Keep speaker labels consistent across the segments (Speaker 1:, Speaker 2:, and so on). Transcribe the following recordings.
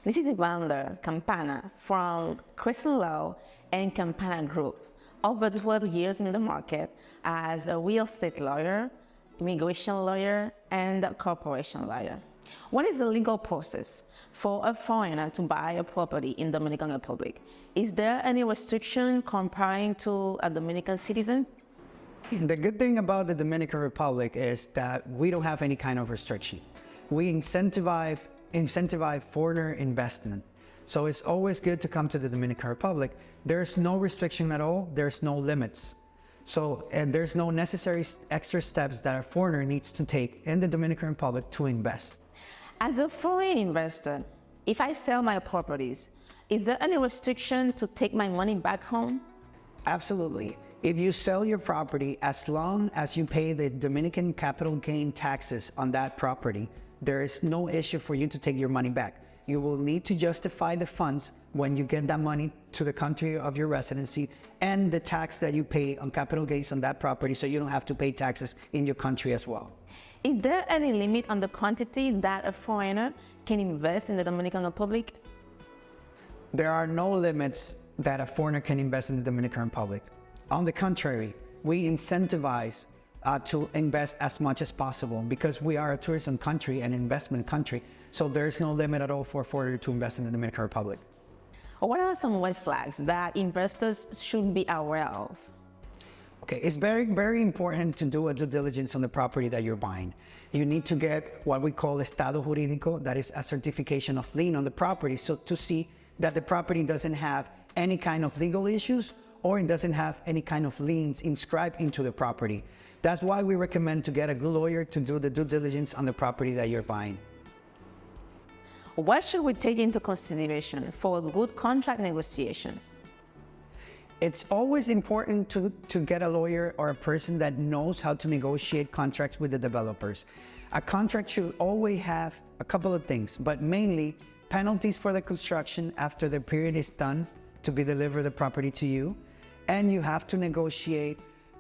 Speaker 1: This is Evander Campagna from Crescent Law and Campagna Group. Over 12 years in the market as a real estate lawyer, immigration lawyer, and a corporation lawyer. What is the legal process for a foreigner to buy a property in Dominican Republic? Is there any restriction comparing to a Dominican citizen?
Speaker 2: The good thing about the Dominican Republic is that we don't have any kind of restriction. We incentivize foreigner investment. So it's always good to come to the Dominican Republic. There's no restriction at all. There's no limits. And there's no necessary extra steps that a foreigner needs to take in the Dominican Republic to invest.
Speaker 1: As a foreign investor, if I sell my properties, is there any restriction to take my money back home?
Speaker 2: Absolutely. If you sell your property, as long as you pay the Dominican capital gain taxes on that property, there is no issue for you to take your money back. You will need to justify the funds when you get that money to the country of your residency and the tax that you pay on capital gains on that property, so you don't have to pay taxes in your country as well.
Speaker 1: Is there any limit on the quantity that a foreigner can invest in the Dominican Republic?
Speaker 2: There are no limits that a foreigner can invest in the Dominican Republic. On the contrary, we incentivize to invest as much as possible because we are a tourism country and investment country. So there's no limit at all for a foreigner to invest in the Dominican Republic.
Speaker 1: What are some red flags that investors should be aware of?
Speaker 2: Okay, it's very, very important to do a due diligence on the property that you're buying. You need to get what we call estado jurídico, that is a certification of lien on the property, so to see that the property doesn't have any kind of legal issues or it doesn't have any kind of liens inscribed into the property. That's why we recommend to get a good lawyer to do the due diligence on the property that you're buying.
Speaker 1: What should we take into consideration for a good contract negotiation?
Speaker 2: It's always important to get a lawyer or a person that knows how to negotiate contracts with the developers. A contract should always have a couple of things, but mainly penalties for the construction after the period is done to be delivered the property to you. And you have to negotiate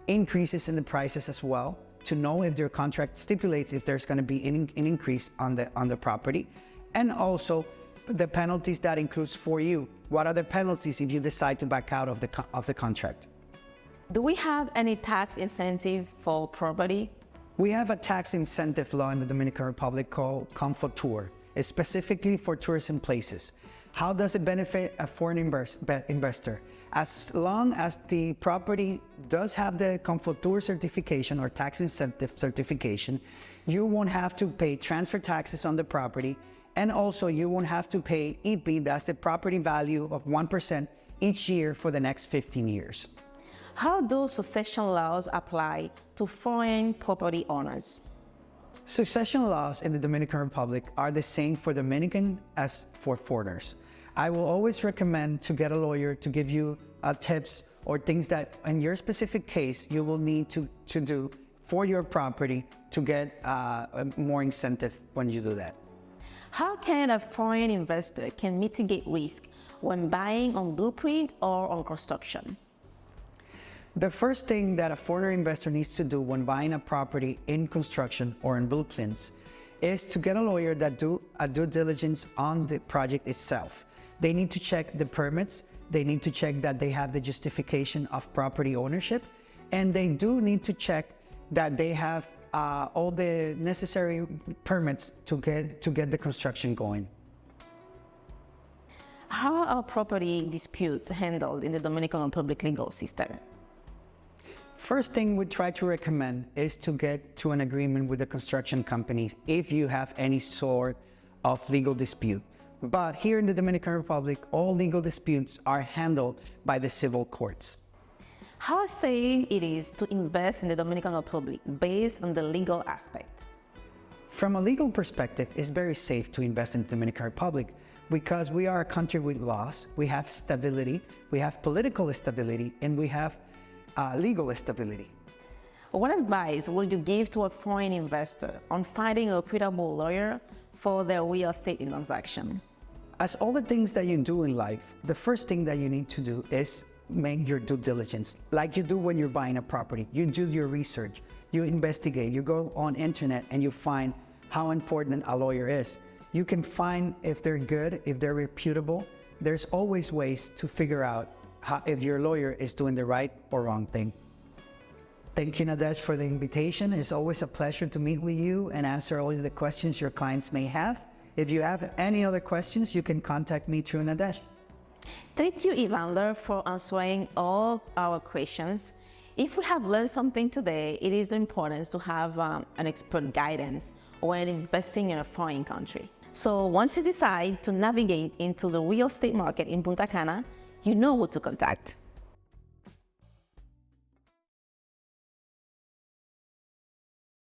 Speaker 2: increases in the prices as well to know if your contract stipulates if there's going to be an increase on the property. And also the penalties that includes for you. What are the penalties if you decide to back out of the contract?
Speaker 1: Do we have any tax incentive for property?
Speaker 2: We have a tax incentive law in the Dominican Republic called Confotur. It's specifically for tourism places. How does it benefit a foreign investor? As long as the property does have the Confotur certification or tax incentive certification, you won't have to pay transfer taxes on the property, and also you won't have to pay EP, that's the property value of 1% each year for the next 15 years.
Speaker 1: How do succession laws apply to foreign property owners?
Speaker 2: Succession laws in the Dominican Republic are the same for Dominican as for foreigners. I will always recommend to get a lawyer to give you tips or things that in your specific case you will need to do for your property to get more incentive when you do that.
Speaker 1: How can a foreign investor can mitigate risk when buying on blueprint or on construction?
Speaker 2: The first thing that a foreign investor needs to do when buying a property in construction or in blueprints is to get a lawyer that do a due diligence on the project itself. They need to check the permits, they need to check that they have the justification of property ownership, and they do need to check that they have all the necessary permits to get the construction going.
Speaker 1: How are property disputes handled in the Dominican Republic legal system?
Speaker 2: First thing we try to recommend is to get to an agreement with the construction company if you have any sort of legal dispute. But here in the Dominican Republic, all legal disputes are handled by the civil courts.
Speaker 1: How safe it is to invest in the Dominican Republic based on the legal aspect?
Speaker 2: From a legal perspective, it's very safe to invest in the Dominican Republic because we are a country with laws, we have stability, we have political stability, and we have legal stability.
Speaker 1: What advice would you give to a foreign investor on finding a reputable lawyer for their real estate transaction?
Speaker 2: As all the things that you do in life, the first thing that you need to do is make your due diligence, like you do when you're buying a property. You do your research, you investigate, you go on internet and you find how important a lawyer is. You can find if they're good, if they're reputable. There's always ways to figure out if your lawyer is doing the right or wrong thing. Thank you, Nadege, for the invitation. It's always a pleasure to meet with you and answer all of the questions your clients may have. If you have any other questions, you can contact me through Nadege.
Speaker 1: Thank you, Evander, for answering all our questions. If we have learned something today, it is the importance to have an expert guidance when investing in a foreign country. So once you decide to navigate into the real estate market in Punta Cana, you know who to contact.